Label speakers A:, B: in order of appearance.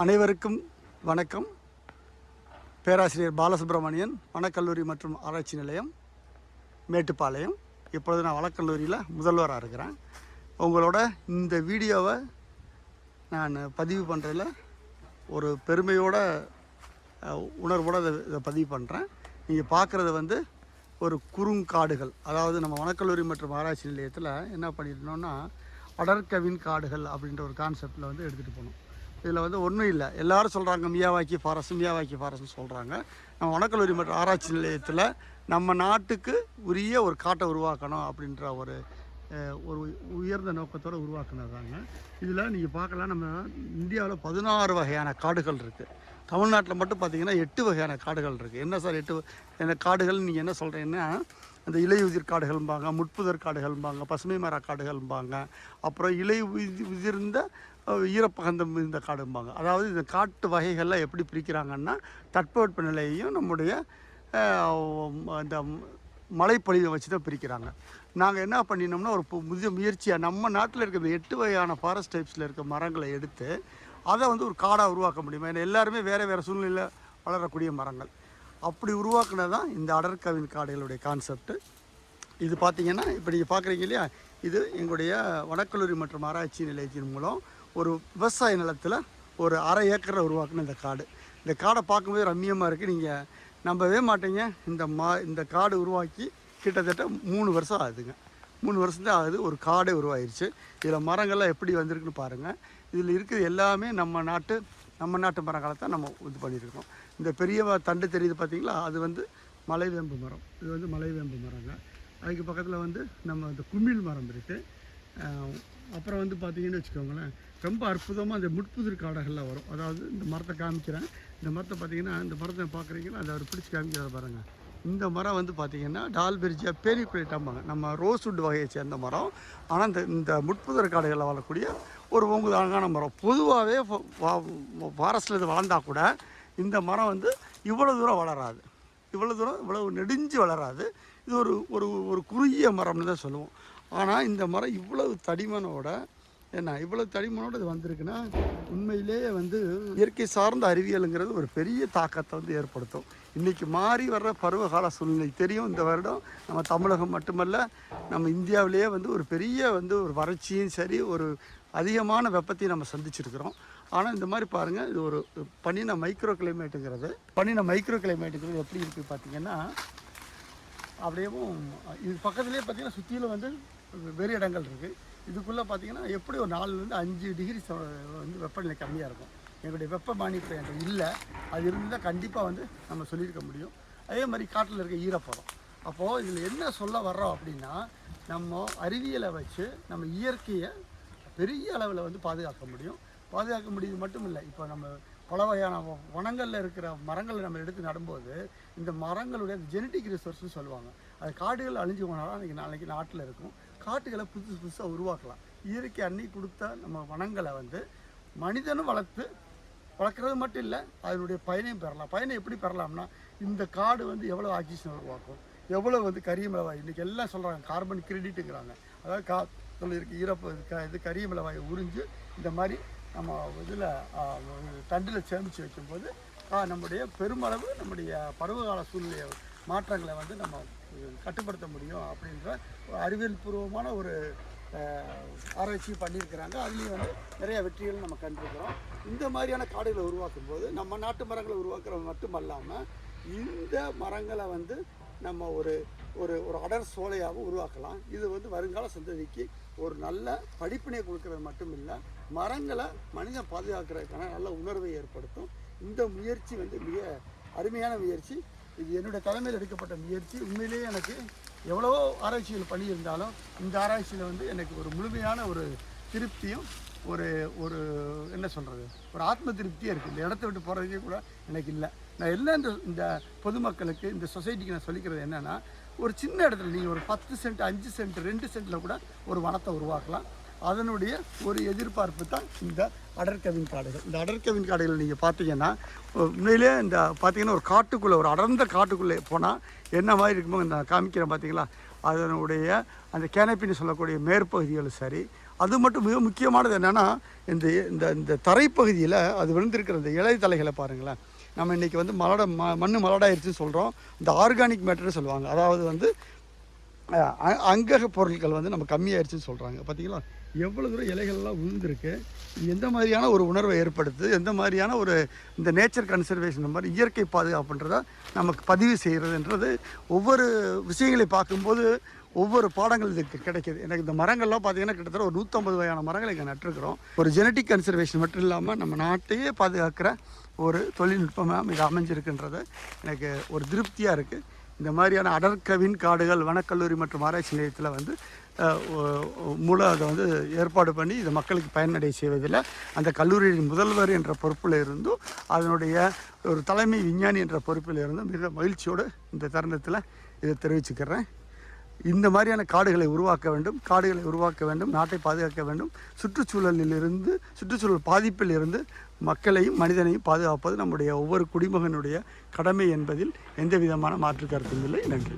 A: அனைவருக்கும் வணக்கம். பேராசிரியர் பாலசுப்ரமணியன், வனக்கல்லூரி மற்றும் ஆராய்ச்சி நிலையம், மேட்டுப்பாளையம். இப்பொழுது நான் வனக்கல்லூரியில் முதல்வராக இருக்கிறேன். உங்களோட இந்த வீடியோவை நான் பதிவு பண்ணுறதில் ஒரு பெருமையோட உணர்வோடு இதை பதிவு பண்ணுறேன். நீங்கள் பார்க்குறது ஒரு குறுங்காடுகள், அதாவது நம்ம வனக்கல்லூரி மற்றும் ஆராய்ச்சி நிலையத்தில் என்ன பண்ணியிருந்தோம்னா அடர்கவின் காடுகள் அப்படின்ற ஒரு கான்செப்டில் எடுத்துகிட்டு போனோம். இதில் ஒன்றும் இல்லை, எல்லோரும் சொல்கிறாங்க மியாவாக்கி ஃபாரஸ்ட்னு சொல்கிறாங்க. நம்ம வனக்கல்லூரி மற்றும் ஆராய்ச்சி நிலையத்தில் நம்ம நாட்டுக்கு உரிய ஒரு காட்டை உருவாக்கணும் அப்படின்ற ஒரு உயர்ந்த நோக்கத்தோடு உருவாக்குனது தாங்க. இதில் நீங்கள் பார்க்கலாம், நம்ம இந்தியாவில் 16 வகையான காடுகள் இருக்குது. தமிழ்நாட்டில் மட்டும் பார்த்திங்கன்னா 8 வகையான காடுகள் இருக்குது. என்ன சார் 8 என்ன காடுகள் நீங்கள் என்ன சொல்கிறீங்கன்னா, அந்த இலையுதிர் காடுகள்பாங்க, முட்புதர் காடுகள்பாங்க, பசுமை மர காடுகள்பாங்க, அப்புறம் உதிர்ந்த ஈரப்பகந்தம் இந்த காடும்பாங்க. அதாவது இந்த காட்டு வகைகளில் எப்படி பிரிக்கிறாங்கன்னா, தட்பவெட்ப நிலையையும் நம்முடைய இந்த மழைப்பொழிவை வச்சு தான் பிரிக்கிறாங்க. நாங்கள் என்ன பண்ணினோம்னா, ஒரு முயற்சியாக நம்ம நாட்டில் இருக்கிற இந்த 8 வகையான ஃபாரஸ்ட் டைப்ஸில் இருக்க மரங்களை எடுத்து அதை ஒரு காடாக உருவாக்க முடியுமா? ஏன்னா எல்லாருமே வேறு சூழ்நிலையில் வளரக்கூடிய மரங்கள். அப்படி உருவாக்குனது தான் இந்த அடர்கவின் காடுகளுடைய கான்செப்ட். இது பார்த்திங்கன்னா, இப்போ நீங்கள் பார்க்குறீங்க இல்லையா, இது எங்களுடைய வனக்கல்லூரி மற்றும் ஆராய்ச்சி நிலையத்தின் மூலம் ஒரு விவசாய நிலத்தில் ஒரு 1/2 ஏக்கரை உருவாக்குன இந்த காடு. இந்த காடை பார்க்கும்போது ரம்மியமாக இருக்குது. நீங்கள் நம்பவே மாட்டீங்க. இந்த காடு உருவாக்கி கிட்டத்தட்ட 3 வருஷம் ஆகுதுங்க. 3 வருஷம் தான் ஆகுது. ஒரு காடே உருவாயிருச்சு. இதில் மரங்கள்லாம் எப்படி வந்திருக்குன்னு பாருங்கள். இதில் இருக்கிறது எல்லாமே நம்ம நாட்டு மரங்களை தான் நம்ம இது பண்ணியிருக்கோம். இந்த பெரிய தண்டு தெரியுது பார்த்திங்களா, அது மலைவேம்பு மரம். இது மலைவேம்பு மரங்க. அதுக்கு பக்கத்தில் நம்ம இந்த குமிழ் மரம் இருக்குது. அப்புறம் பார்த்திங்கன்னு வச்சுக்கோங்களேன், ரொம்ப அற்புதமாக அந்த முட்புதிர் காடுகளில் வரும். அதாவது இந்த மரத்தை காமிக்கிறேன். இந்த மரத்தை பார்த்திங்கன்னா, இந்த மரத்தை பார்க்குறீங்கன்னா அதை அவர் பிடிச்சி காமிக்கிறத பாருங்கள். இந்த மரம் பார்த்திங்கன்னா டால்பெர்ஜியா பேனிகுலேட்டாம்பாங்க. நம்ம ரோஸ்வுட் வகையை சேர்ந்த மரம். ஆனால் இந்த முட்புதிர் காடுகளில் வளரக்கூடிய ஒரு அழகான மரம். பொதுவாகவே ஃபாரஸ்ட்டில் இது வளர்ந்தால் கூட இந்த மரம் இவ்வளோ தூரம் வளராது. இவ்வளவு நெடிஞ்சு வளராது. இது ஒரு குறுகிய மரம்னு தான் சொல்லுவோம். ஆனால் இந்த மரம் இவ்வளவு தடிமனோட இது வந்திருக்குன்னா, உண்மையிலேயே இயற்கை சார்ந்த அறிவியலுங்கிறது ஒரு பெரிய தாக்கத்தை ஏற்படுத்தும். இன்றைக்கி மாறி வர்ற பருவகால சூழ்நிலை தெரியும். இந்த வருடம் நம்ம தமிழகம் மட்டுமல்ல, நம்ம இந்தியாவிலேயே ஒரு பெரிய ஒரு வறட்சியும் சரி, ஒரு அதிகமான வெப்பத்தையும் நம்ம சந்திச்சிருக்கிறோம். ஆனால் இந்த மாதிரி பாருங்கள், இது ஒரு பண்ணின மைக்ரோ கிளைமேட்டுங்கிறது எப்படி இருக்குது பார்த்திங்கன்னா, அப்படியேவும் இது பக்கத்துலேயே பார்த்திங்கன்னா சுற்றிலும் வேறு இடங்கள் இருக்குது. இதுக்குள்ளே பார்த்திங்கன்னா எப்படி ஒரு 4லேருந்து 5 டிகிரி வெப்பநிலை கம்மியாக இருக்கும். எங்களுடைய வெப்பமானி இப்போ எங்களுக்கு இல்லை. அது இருந்தால் கண்டிப்பாக நம்ம சொல்லியிருக்க முடியும். அதே மாதிரி காட்டில் இருக்க ஈரப்பதம். அப்போது இதில் என்ன சொல்ல வர்றோம் அப்படின்னா, நம்ம அறிவியலை வச்சு நம்ம இயற்கையை பெரிய அளவில் பாதுகாக்க முடியுது மட்டும் இல்லை. இப்போ நம்ம பல வகையான வனங்களில் இருக்கிற மரங்களை நம்ம எடுத்து நடும்போது இந்த மரங்களுடைய ஜெனட்டிக் ரிசோர்ஸ்னு சொல்லுவாங்க. அது காடுகள் அழிஞ்சு போனாலும் நாளைக்கு நாட்டில் இருக்கும். காட்டுகளை புதுசாக உருவாக்கலாம். இயற்கை அன்னி கொடுத்த நம்ம வனங்களை மனிதனும் வளர்க்குறது மட்டும் இல்லை, அதனுடைய பயனையும் பெறலாம். பயனை எப்படி பெறலாம்னா, இந்த காடு எவ்வளோ ஆக்சிஜன் உருவாக்கும், எவ்வளோ கரியமிளவாய், இன்றைக்கி எல்லாம் சொல்கிறாங்க கார்பன் கிரெடிட்டுங்கிறாங்க. அதாவது காற்றுல இருக்க இது கரியமிளவாயை உறிஞ்சு இந்த மாதிரி நம்ம இதில் தண்டில் சேமித்து வைக்கும்போது நம்முடைய பெருமளவு நம்முடைய பருவகால சூழ்நிலை மாற்றங்களை நம்ம கட்டுப்படுத்த முடியும் அப்படின்ற அறிவியல் பூர்வமான ஒரு ஆராய்ச்சி பண்ணியிருக்கிறாங்க. அதுலேயும் நிறைய வெற்றிகள் நம்ம கண்டிருக்கிறோம். இந்த மாதிரியான காடுகளை உருவாக்கும் போது நம்ம நாட்டு மரங்களை உருவாக்குறது மட்டுமல்லாமல் இந்த மரங்களை நம்ம ஒரு ஒரு ஒரு அடர் சோலையாகவும் உருவாக்கலாம். இது வருங்கால சந்ததிக்கு ஒரு நல்ல படிப்பினை கொடுக்கறது மட்டும் இல்லை, மரங்களை மனிதன் பாதுகாக்கிறதுக்கான நல்ல உணர்வை ஏற்படுத்தும். இந்த முயற்சி மிக அருமையான முயற்சி. இது என்னுடைய தலைமையில் எடுக்கப்பட்ட முயற்சி. உண்மையிலேயே எனக்கு எவ்வளவோ ஆராய்ச்சிகள் பண்ணியிருந்தாலும் இந்த ஆராய்ச்சியில் எனக்கு ஒரு முழுமையான ஒரு திருப்தியும் ஒரு என்ன சொல்கிறது, ஒரு ஆத்ம திருப்தியாக இருக்குது. இந்த இடத்த விட்டு போகிறதுக்கே கூட எனக்கு இல்லை. நான் எல்லாம் இந்த பொதுமக்களுக்கு, இந்த சொசைட்டிக்கு நான் சொல்லிக்கிறது என்னென்னா, ஒரு சின்ன இடத்துல நீங்கள் ஒரு 10 சென்ட் 5 சென்ட் 2 சென்ட்டில் கூட ஒரு வனத்தை உருவாக்கலாம். அதனுடைய ஒரு எதிர்பார்ப்பு தான் இந்த அடர்கவின் காடுகள். இந்த அடர்கவின் காடுகள் நீங்கள் பார்த்தீங்கன்னா, உண்மையிலே இந்த பார்த்தீங்கன்னா ஒரு காட்டுக்குள்ளே, ஒரு அடர்ந்த காட்டுக்குள்ளே போனால் என்ன மாதிரி இருக்குமோ நான் காமிக்கிறேன் பார்த்தீங்களா. அதனுடைய அந்த கேனப்பின்னு சொல்லக்கூடிய மேற்பகுதிகளும் சரி, அது மட்டும் மிக முக்கியமானது என்னென்னா இந்த இந்த இந்த தரைப்பகுதியில் அது விழுந்திருக்கிற இந்த இலை தலைகளை பாருங்களேன். நம்ம இன்றைக்கி வந்து மண் மலடாயிருச்சுன்னு சொல்கிறோம். இந்த ஆர்கானிக் மேட்டர்னு சொல்லுவாங்க. அதாவது வந்து அங்கக பொருட்கள் வந்து நம்ம கம்மியாயிருச்சுன்னு சொல்கிறாங்க. பார்த்தீங்களா எவ்வளோ தூரம் இலைகள்லாம் விழுந்திருக்கு. எந்த மாதிரியான ஒரு உணர்வை ஏற்படுத்துது, எந்த மாதிரியான ஒரு இந்த நேச்சர் கன்சர்வேஷன் மாதிரி இயற்கை பாதுகாப்புன்றதை நமக்கு பதிவு செய்கிறதுன்றது ஒவ்வொரு விஷயங்களை பார்க்கும்போது ஒவ்வொரு பாடங்கள் இதுக்கு கிடைக்கிது. எனக்கு இந்த மரங்கள்லாம் பார்த்திங்கன்னா கிட்டத்தட்ட ஒரு 150 வகையான மரங்கள் இங்கே நட்டுருக்குறோம். ஒரு ஜெனட்டிக் கன்சர்வேஷன் மட்டும் இல்லாமல் நம்ம நாட்டையே பாதுகாக்கிற ஒரு தொழில்நுட்பமாக இது அமைஞ்சிருக்குன்றது எனக்கு ஒரு திருப்தியாக இருக்குது. இந்த மாதிரியான அடர்கவின் காடுகள் வனக்கல்லூரி மற்றும் ஆராய்ச்சி நிலையத்தில் வந்து மூலம் அதை வந்து ஏற்பாடு பண்ணி இதை மக்களுக்கு பயனடை செய்வதில் அந்த கல்லூரியின் முதல்வர் என்ற பொறுப்பில் இருந்தும் அதனுடைய ஒரு தலைமை விஞ்ஞானி என்ற பொறுப்பில் இருந்தும் மிக மகிழ்ச்சியோடு இந்த தருணத்தில் இதை தெரிவிச்சுக்கிறேன். இந்த மாதிரியான காடுகளை உருவாக்க வேண்டும், நாட்டை பாதுகாக்க வேண்டும். சுற்றுச்சூழல் பாதிப்பில் இருந்து மக்களையும் மனிதனையும் பாதுகாப்பது நம்முடைய ஒவ்வொரு குடிமகனுடைய கடமை என்பதில் எந்த விதமான மாற்று கருத்தும் இல்லை. நன்றி.